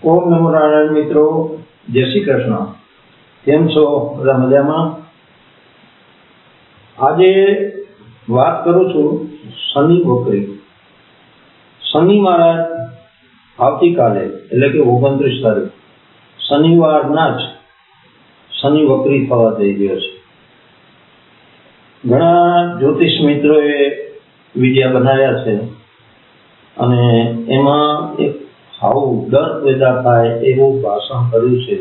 ઓમ નમો નારાયણ મિત્રો, જય શ્રી કૃષ્ણ. કેમ છો? બધા મજામાં? આજે વાત કરું છું શનિ વક્રી. શનિ મહારાજ આવતીકાલે એટલે કે 29 તારીખ શનિવારના જ શનિ વક્રી થવા જઈ રહ્યો છે. ઘણા જ્યોતિષ મિત્રોએ વિડિયા બનાવ્યા છે અને એમાં એક આવું ડર પેદા થાય એવું ભાષણ કર્યું છે.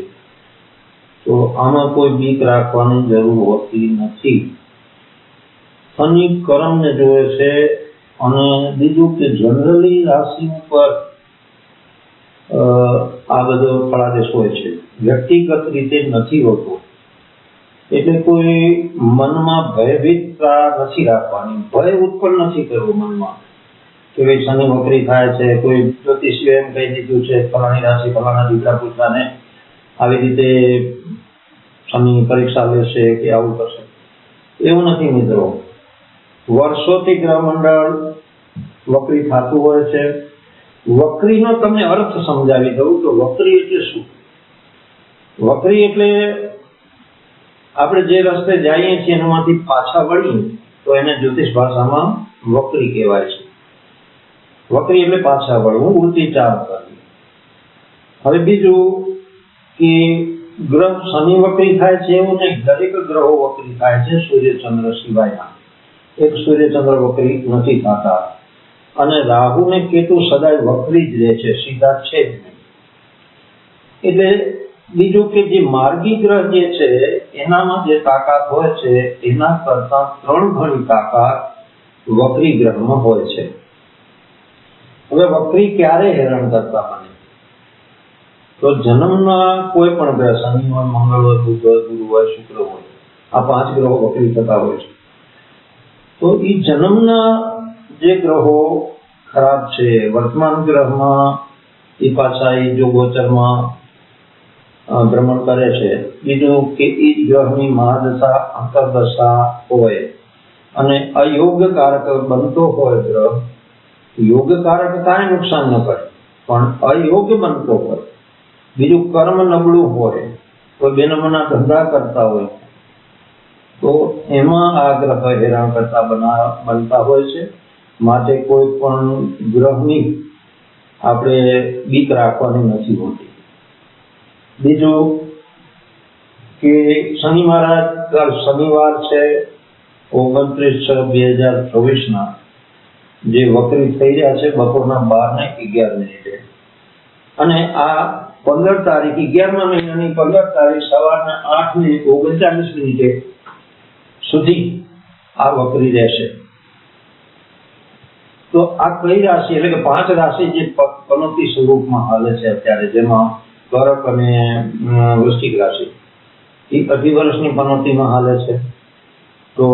તો આમાં કોઈ બીક રાખવાની જરૂર હોતી નથી. શનિ કર્મને જોવે છે અને બીજું કે જનરલી રાશિ ઉપર આ બધો ફળાદેશ હોય છે, વ્યક્તિગત રીતે નથી હોતો. એટલે કોઈ મનમાં ભયભીતતા નથી રાખવાની, ભય ઉત્પન્ન નથી કરવો મનમાં કે ભાઈ શનિ વક્રી થાય છે, કોઈ જ્યોતિષીઓ એમ કહી દીધું છે ફલાણી રાશિ ફલાણા દીકરા પુત્રાને આવી રીતે શનિ પરીક્ષા લેશે કે આવું કરશે, એવું નથી મિત્રો. વર્ષોથી ગ્રહમંડળ વક્રી થતું હોય છે. વક્રીનો તમને અર્થ સમજાવી દઉં તો વક્રી એટલે શું? વક્રી એટલે આપણે જે રસ્તે જઈએ છીએ એનામાંથી પાછા વળીએ તો એને જ્યોતિષ ભાષામાં વક્રી કહેવાય છે. વક્રી એટલે પાછા વળવું, ઉલટી ચાલ કરવી. હવે બીજું કે ગ્રહ શનિ વક્રી થાય છે એવું નહીં, દરેક ગ્રહો વક્રી થાય છે સૂર્ય ચંદ્ર સિવાયના. એક સૂર્ય ચંદ્ર વક્રી નથી થતા અને રાહુ ને કેતુ સદાય વક્રી જ રહે છે, સીધા છે જ નહીં. એટલે બીજું કે જે માર્ગી ગ્રહ જે છે એનામાં જે તાકાત હોય છે એના કરતા 3 ગણી તાકાત વક્રી ગ્રહમાં હોય છે. હવે વક્રી ક્યારે હેરાન કરતા બને? તો જન્મના કોઈ પણ ગ્રહ, શનિ હોય, મંગળ હોય, બુધ હોય, ગુરુ હોય, શુક્ર હોય, આ 5 ગ્રહો વક્રી થતા હોય છે. તો એ જન્મના જે ગ્રહો ખરાબ છે, વર્તમાન ગ્રહમાં એ પાછા એ જો ગોચરમાં ભ્રમણ કરે છે. બીજું કે એ ગ્રહની મહાદશા અંતરદશા હોય અને અયોગકારક બનતો હોય ગ્રહ, યોગકારક કાંઈ નુકસાન ન કરે પણ અયોગ્ય બનતો હોય, બીજું કર્મ નબળું હોય, કોઈ બેનમના ધંધા કરતા હોય તો એમાં આ ગ્રહ હેરાન કરતા બનતા હોય છે. માટે કોઈ પણ ગ્રહની આપણે બીક રાખવાની નથી હોતી. બીજું કે શનિ મહારાજ શનિવાર છે 29/6/2024 જે વક્રી થઈ રહ્યા છે બપોરના 12:11 અને આ 15 તારીખ 11મા મહિનાની 15 તારીખ સવારના 8:39 સુધી આ વક્રી રહેશે. તો આ કઈ રાશિ એટલે કે 5 રાશિ જે પનોતી સ્વરૂપમાં હાલે છે અત્યારે, જેમાં કર્ક અને વૃશ્ચિક રાશિ એ 18 વર્ષની પનોતીમાં હાલે છે. તો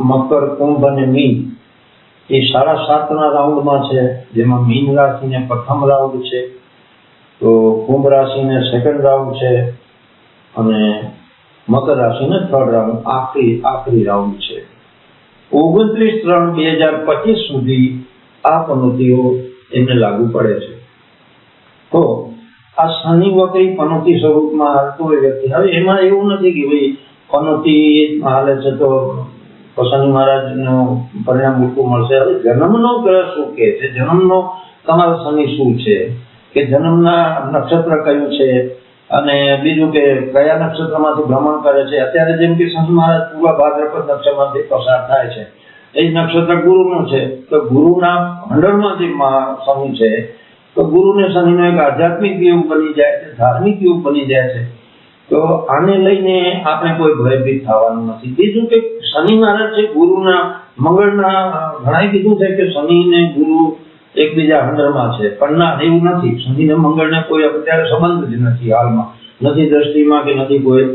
મકર, કુંભ અને મીન એ 7.5ના રાઉન્ડમાં છે, જેમાં મીન રાશિને પ્રથમ રાઉન્ડ છે, તો કુંભ રાશિને સેકન્ડ રાઉન્ડ છે અને મકર રાશિને થર્ડ રાઉન્ડ, આખરી રાઉન્ડ છે. 29/3/2025 સુધી આ પનોતીઓ એમને લાગુ પડે છે. તો આ શનિ વક્રી પનોતી સ્વરૂપમાં હાલતો હોય વ્યક્તિ, હવે એમાં એવું નથી કે ભાઈ પનોતી હાલે છે તો શનિ મહારાજનું પરિણામ ઉલટું મળશે. હવે જન્મનો ગ્રહ શું કહે છે, જન્મનો તમારો શનિ શું છે, કે જન્મના નક્ષત્ર કયું છે અને બીજું કે કયા નક્ષત્રમાંથી ભ્રમણ કરે છે. અત્યારે જેમ કે શનિ મહારાજ પૂર્વ ભાદ્રપદ નક્ષત્રમાંથી પસાર થાય છે, એ નક્ષત્ર ગુરુનું છે, તો ગુરુના મંડળમાં જે શનિ છે તો ગુરુને શનિનો એક આધ્યાત્મિક યોગ બની જાય છે, ધાર્મિક યોગ બની જાય છે. તો આને લઈને આપણે કોઈ ભયભીત થવાનું નથી. બીજું કે શનિ મહારાજ છે ગુરુના મંગળના, ઘણા કીધું છે કે શનિ ને ગુરુ એકબીજા અંડરમાં છે, પણ ના, એવું નથી. શનિ ને મંગળને કોઈ અત્યારે સંબંધ જ નથી હાલમાં, નથી દ્રષ્ટિમાં કે નથી કોઈ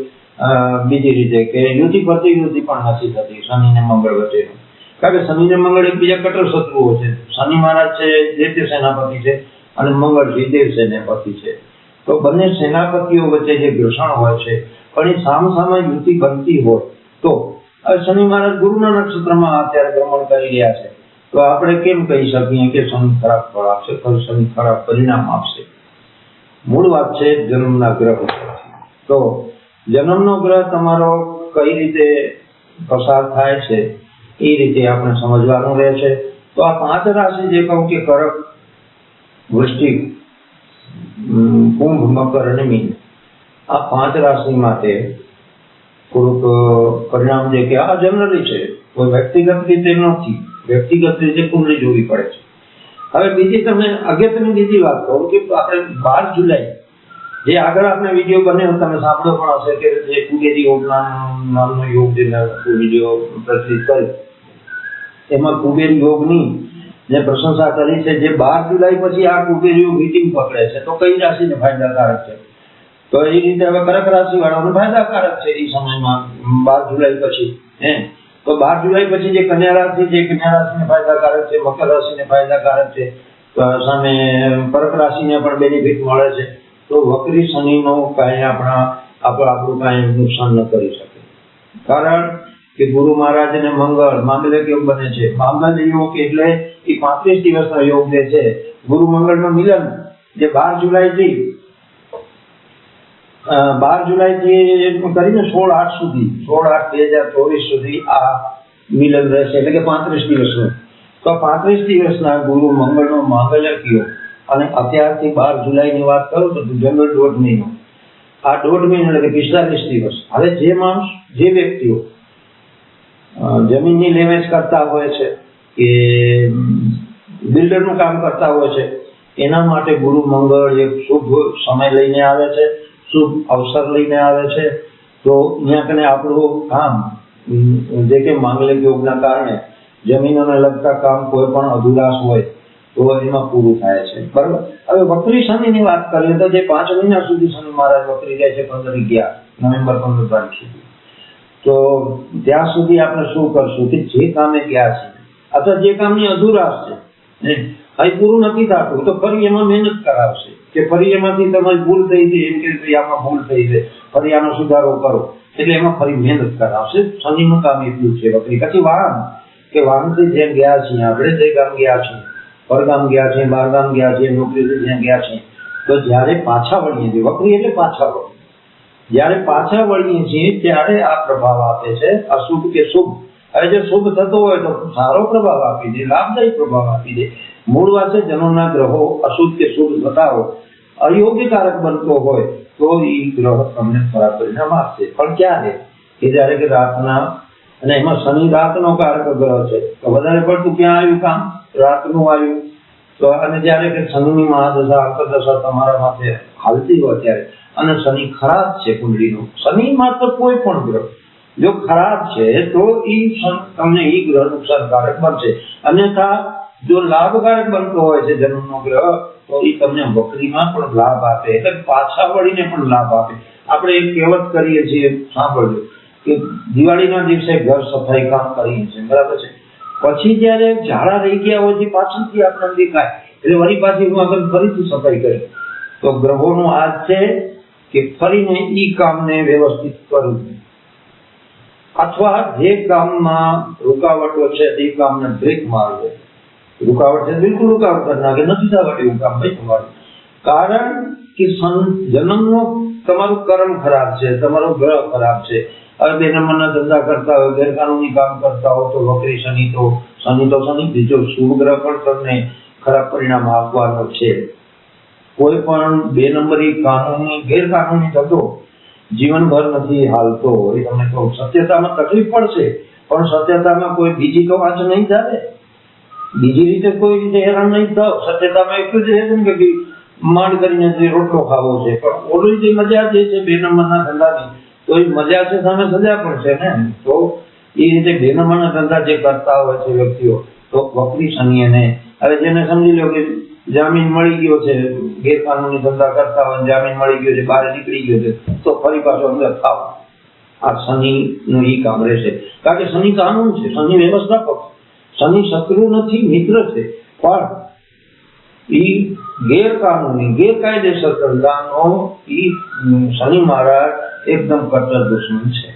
બીજી રીતે કે યુતિ પ્રતિયુતિ પણ નથી થતી શનિ ને મંગળ વચ્ચે. કારણ કે શનિ ને મંગળ એકબીજા કટ્ટર શત્રુઓ છે. શનિ મહારાજ છે દૈત્ય સેનાપતિ છે અને મંગળ છે દેવ સેનાપતિ છે. તો બંને સેનાપતિઓ વચ્ચે જે ઘર્ષણ હોય છે પણ એ સામસામે યુતિ બનતી હોય તો શનિ મહારાજ ગુરુના નક્ષત્રમાં અત્યારે ભ્રમણ કરી રહ્યા છે, તો આપણે કેમ કહી શકીએ કે શનિ ખરાબ ફળ આપશે, શનિ ખરાબ પરિણામ આપશે? મૂળ વાત છે જન્મના ગ્રહ. તો જન્મનો ગ્રહ તમારો કઈ રીતે પસાર થાય છે એ રીતે આપણે સમજવાનું રહે છે. તો આ 5 રાશિ જે કહું કે કર્ક, વૃશ્ચિક, કુંભ, મકર અને મીન, આ 5 રાશિ માટે થોડુંક પરિણામ જે કે આ જનરલી છે, કોઈ વ્યક્તિગત રીતે નથી, વ્યક્તિગત રીતે કુંડળી જોવી પડે છે. હવે બીજી તમને અગત્યની બીજી વાત કહું કે આપણે 12 જુલાઈ જે આગળ આપણે વિડીયો બન્યો તમે સાંભળ્યો પણ હશે કે જે કુબેરી યોગ નામનો યોગ જે વિડીયો પ્રચલિત કર્યો, એમાં કુબેરી યોગની જે પ્રશંસા કરી છે, જે 12 જુલાઈ પછી આ કુબેરી યોગ હિટિંગ પકડે છે તો કઈ રાશિને ફાયદાકારક છે? તો એ રીતે હવે કર્ક રાશિ વાળાને ફાયદાકારક છે એ સમયમાં 12 જુલાઈ પછી. તો 12 જુલાઈ પછી જે કન્યા રાશિ છે, કન્યા રાશિને ફાયદાકારક છે, મકર રાશિને ફાયદાકારક છે, સામે કર્ક રાશિને પણ બેનિફિટ મળે છે. તો વક્રી શનિનો કાંઈ આપણું કાંઈ નુકસાન ન કરી શકે, કારણ કે ગુરુ મહારાજ અને મંગળ માંગલ્ય યોગ બને છે. માંગલ્ય યોગ એટલે એ 35 દિવસનો યોગ જે છે, ગુરુ મંગળનું મિલન જે 12 જુલાઈથી કરીને 16/8 સુધી, 16/8/2024 સુધી આ મિલન રહેશે, એટલે કે 35 દિવસનું. તો 35 દિવસના ગુરુ મંગળનો માંગલ્ય યોગ અને અત્યારથી 12 જુલાઈની વાત કરું તો જનરલ 1.5 મહિનો, આ 1.5 મહિનો એટલે કે 45 દિવસ. હવે જે વ્યક્તિઓ જમીનની લેવેચ કરતા હોય છે કે બિલ્ડરનું કામ કરતા હોય છે, એના માટે ગુરુ મંગળ એક શુભ સમય લઈને આવે છે, શુભ અવસર લઈને આવે છે. તો અહીંયા કને આપણું કામ જે કે માંગલિક યોગના કારણે જમીનોને લગતા કામ કોઈ પણ અધુરાશ હોય તો એમાં પૂરું થાય છે. બરાબર. હવે વક્રી શનિની વાત કરીએ તો જે 5 મહિના સુધી શનિ મહારાજ વક્રી જાય છે, 15-11 નવેમ્બર 15 તારીખ સુધી. તો ત્યાં સુધી આપણે શું કરશું કે જે કામે ગયા છે અથવા જે કામની અધુરાશ છે અહીં પૂરું નથી થતું તો ફરી એમાં મહેનત કરાવશે કે ફરી એમાંથી તમારી ભૂલ થઈ છે, એમ કે આમાં ભૂલ થઈ છે, ફરી આનો સુધારો કરો, એટલે એમાં ફરી મહેનત કરાવશે. શનિનું કામ એટલું છે વક્રી. પછી વાહન કે વાહનથી જ્યાં ગયા છીએ આપણે, જે ગામ ગયા છીએ, પરગામ ગયા છીએ, બહારગામ ગયા છીએ, નોકરીથી જ્યાં ગયા છીએ, તો જ્યારે પાછા વળીએ છીએ, વક્રી એટલે પાછા વળીએ, જ્યારે પાછા વળીએ છીએ ત્યારે આ પ્રભાવ આપે છે, અશુભ કે શુભ. હવે જો શુભ થતો હોય તો સારો પ્રભાવ આપી દે, લાભદાયી પ્રભાવ આપી દે. મૂળ વાત છે જન્મના ગ્રહો અશુભ કે શુભ થતા હોય, અયોગ્યકારક બનતો હોય તો એ ગ્રહ તમને ખરાબ પરિણામ આપશે. પણ ક્યારે? કે જ્યારે કે રાતના, અને એમાં શનિ રાતનો કારક ગ્રહ છે, તો વધારે પડતું ક્યાં આવ્યું કામ? રાતનું આવ્યું. તો અને જ્યારે કે શનિની મહાદશા અંતરદશા તમારા માથે હાલતી હોય ત્યારે, અને શનિ ખરાબ છે કુંડળીનો, શનિ માત્ર કોઈ પણ ગ્રહ જો ખરાબ છે તો તમને એ ગ્રહ નુકસાનકારક બનશે. અન્યથા જો લાભકારક બનતો હોય છે જન્મનો ગ્રહ તો એ તમને વક્રીમાં પણ લાભ આપે, એટલે પાછા વળીને પણ લાભ આપે. આપણે એક કહેવત કરીએ છીએ, સાંભળજો, કે દિવાળીના દિવસે ઘર સફાઈ કામ કરીએ છીએ, બરાબર છે, પછી જયારે ઝાડા રહી ગયા હોય છે પાછળથી આપણને દેખાય એટલે વળી પાછી હું આગળ ફરીથી સફાઈ કરી. તો ગ્રહોનું આ છે કે ફરીને ઈ કામને વ્યવસ્થિત કરવું, અથવા જે કામમાં રૂકાવટો છે એ કામને બ્રેક મારવો. રૂકાવટ છે બિલકુલ રૂકાવટ કરી નાખે, નથી થવા એવું કામ ભાઈ તમારું, કારણ કે જન્મનો તમારું કર્મ ખરાબ છે, તમારો ગ્રહ ખરાબ છે. હવે 2 નંબરના ધંધા કરતા હોય, ગેરકાનૂની કામ કરતા હો તો વક્રી શનિ તો બીજો શુભ ગ્રહ પણ તમને ખરાબ પરિણામ આપવાનો છે. કોઈ પણ 2 નંબરી કાનૂની ગેરકાનૂની ધંધો જીવનભર નથી હાલતો. એ તમને કહું, સત્યતામાં તકલીફ પડશે પણ સત્યતામાં કોઈ બીજી તો વાંચ નહીં ચાલે, બીજી રીતે કોઈ રીતે હેરાન નહીં થાવ. સત્યતામાં એટલું જ રહે છે કે માંડ કરીને જે રોટલો ખાવો છે, પણ ઓલી જે મજા જે છે 2 નંબરના ધંધાની, તો એ મજા છે સામે સજા પણ છે ને. તો એ રીતે 2 નંબરના ધંધા જે કરતા હોય છે વ્યક્તિઓ, તો વક્રી શનિ એને, હવે જેને સમજી લો કે જામીન મળી ગયો છે, ગેરકાનૂની ધંધા કરતા હોય, જામીન મળી ગયો છે, બહાર નીકળી ગયો છે, તો ફરી પાછો અંદર થાવ. આ શનિનું ઈ કામ રહેશે, કારણ કે શનિ કાનૂન છે, શનિ વ્યવસ્થાપક, શનિ શત્રુ નથી, મિત્ર છે, પણ ઈ ગેરકાનૂની ગેરકાયદેસર ધંધાનો ઈ શનિ મહારાજ એકદમ કટ્ટર દુશ્મન છે.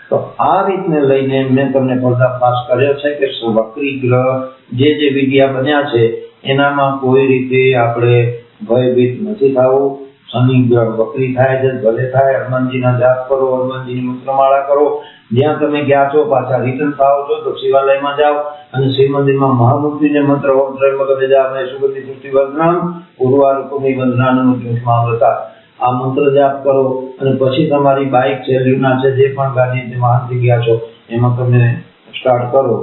તો આ રીતને લઈને મેં તમને પર્દાફાશ કર્યો છે કે વક્રી ગ્રહ જે વિડિયા બન્યા છે એનામાં કોઈ રીતે આપણે ભયભીત નથી થવું. શનિ ગ્રહ વક્રી થાય છે, ભલે થાય. હનુમાનજીના જાપ કરો, હનુમાનજીની મંત્રમાળા કરો. જ્યાં તમે ગયા છો પાછા રિટર્ન થાઓ છો તો શિવાલયમાં જાઓ અને શિવ મંદિરમાં મહામૂર્તિને મંત્ર ઓમ ત્રયંબક ગજામય સુગંધિ પુષ્ટિ વર્ધનમ ઉર્વારુકમિ બંધનાનમ મૃત્યુસ્મામૃતા આ મંત્ર જાપ કરો અને પછી તમારી બાઇક છે, લ્યુના છે, જે પણ ગાડી વાહનથી ગયા છો એમાં તમે સ્ટાર્ટ કરો.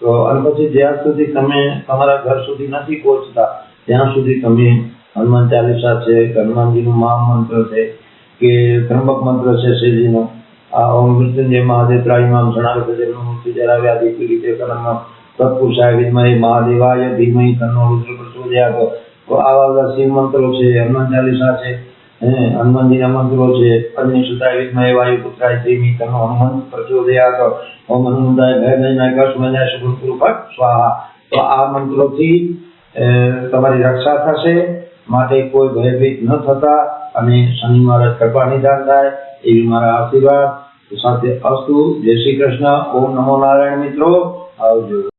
તો અને પછી જ્યાં સુધી તમે તમારા ઘર સુધી નથી પહોંચતા ત્યાં સુધી તમે હનુમાન ચાલીસા છે, હનુમાનજીનું મહામંત્ર છે કે ત્રંબક મંત્ર છે શ્રીજીનો, આ ઓમ મૃત્યુંજય મહાદેવ ત્રાહિમામ જણાવે છે મૃત્યુ જરાવ્યા દીપી રીતે કર્મ તત્પુરુષાય વિદ્મહે મહાદેવાય ધીમહિ તન્નો રુદ્ર પ્રચોદયાત. તો આવા બધા શિવ મંત્રો છે, હનુમાન ચાલીસા છે, હનુમાનજીના મંત્રો છે, અગ્નિ સુતાય વિદ્મહે વાયુ પુત્રાય ધીમહિ તન્નો હનુમંત પ્રચોદયાત. ઓમ હનુમંતાય ભયનાય કસ્મનાય શુભં કુરુ ફટ સ્વાહા. તો આ મંત્રોથી તમારી રક્ષા થશે, માટે કોઈ ભયભીત ન થતા અને શનિ મહારાજ કૃપા નિધાન થાય એવી મારા આશીર્વાદ સાથે અસ્તુ. જય શ્રી કૃષ્ણ. ઓમ નમો નારાયણ. મિત્રો આવજો.